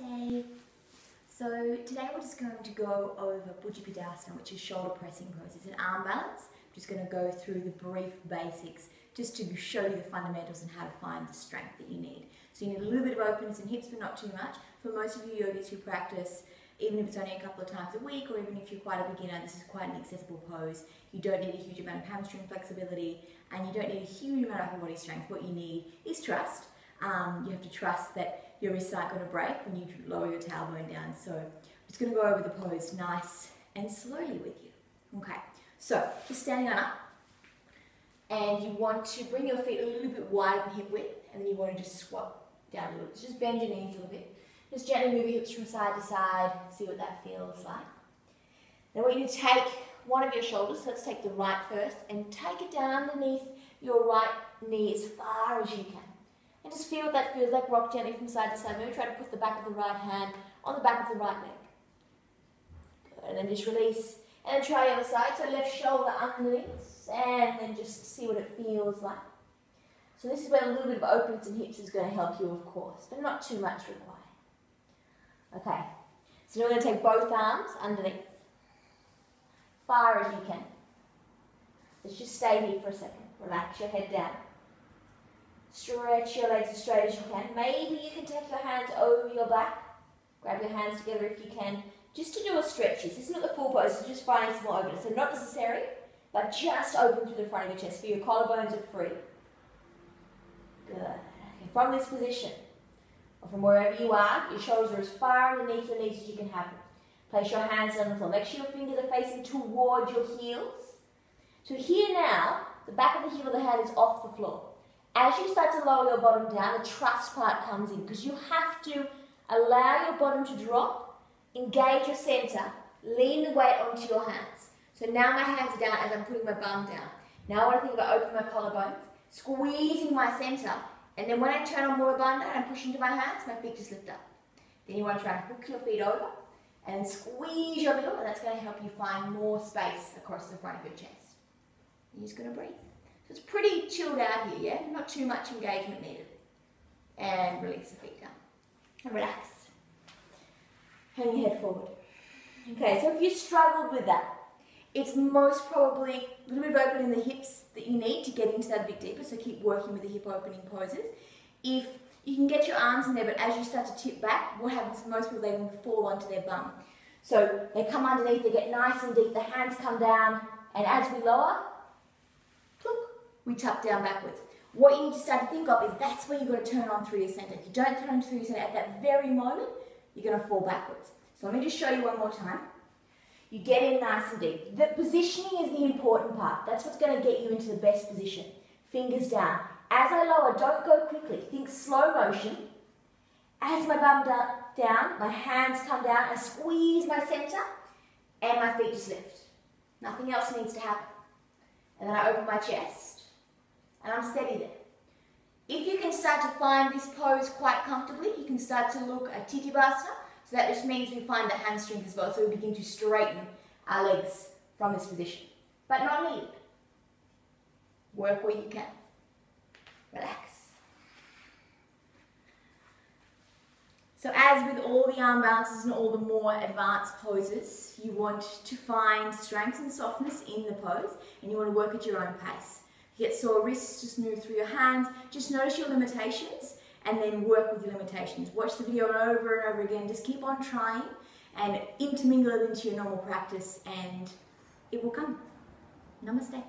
Namaste. So today we're just going to go over Bhujapidasana, which is shoulder pressing pose. It's an arm balance. I'm just going to go through the brief basics just to show you the fundamentals and how to find the strength that you need. So you need a little bit of openness in hips, but not too much. For most of you yogis who practice, even if it's only a couple of times a week, or even if you're quite a beginner, this is quite an accessible pose. You don't need a huge amount of hamstring flexibility, and you don't need a huge amount of upper body strength. What you need is trust. You have to trust that your wrists aren't going to break when you lower your tailbone down. So I'm just going to go over the pose nice and slowly with you. Okay, so just standing on up, and you want to bring your feet a little bit wider than hip width, and then you want to just squat down a little bit. Just bend your knees a little bit. Just gently move your hips from side to side, see what that feels like. Then I want you to take one of your shoulders, so let's take the right first, and take it down underneath your right knee as far as you can. And just feel what that feels like. Rock gently from side to side. Maybe try to put the back of the right hand on the back of the right leg. Good. And then just release. And then try the other side. So left shoulder underneath. And then just see what it feels like. So this is where a little bit of openness in hips is going to help you, of course. But not too much required. Okay. So now we're going to take both arms underneath. Far as you can. Let's just stay here for a second. Relax your head down. Stretch your legs as straight as you can. Maybe you can take your hands over your back. Grab your hands together if you can. Just to do a stretch. This isn't the full pose, it's just finding some more openness. So not necessary, but just open to the front of your chest. So your collarbones are free. Good. Okay, from this position, or from wherever you are, your shoulders are as far underneath your knees as you can have them. Place your hands on the floor. Make sure your fingers are facing toward your heels. So here now, the back of the heel of the hand is off the floor. As you start to lower your bottom down, the trust part comes in, because you have to allow your bottom to drop, engage your center, lean the weight onto your hands. So now my hands are down as I'm putting my bum down. Now I want to think about opening my collarbones, squeezing my center, and then when I turn on more bum down and push into my hands, my feet just lift up. Then you want to try and hook your feet over and squeeze your middle, and that's going to help you find more space across the front of your chest. You're just going to breathe. So it's pretty chilled out here, yeah? Not too much engagement needed. And release the feet down. And relax. Hang your head forward. Okay, so if you struggled with that, it's most probably a little bit of opening the hips that you need to get into that a bit deeper, so keep working with the hip opening poses. If you can get your arms in there, but as you start to tip back, what happens is most people, they will fall onto their bum. So they come underneath, they get nice and deep, the hands come down, and as we lower, we tuck down backwards. What you need to start to think of is that's where you've got to turn on through your center. If you don't turn on through your center at that very moment, you're going to fall backwards. So let me just show you one more time. You get in nice and deep. The positioning is the important part. That's what's going to get you into the best position. Fingers down. As I lower, don't go quickly. Think slow motion. As my bum down, my hands come down, I squeeze my center, and my feet just lift. Nothing else needs to happen. And then I open my chest. And I'm steady there. If you can start to find this pose quite comfortably, you can start to look at Bhujapidasana. So that just means we find the hamstrings as well. So we begin to straighten our legs from this position. But not needed. Work where you can. Relax. So as with all the arm balances and all the more advanced poses, you want to find strength and softness in the pose, and you want to work at your own pace. If you get sore wrists, just move through your hands. Just notice your limitations and then work with your limitations. Watch the video over and over again. Just keep on trying and intermingle it into your normal practice, and it will come. Namaste.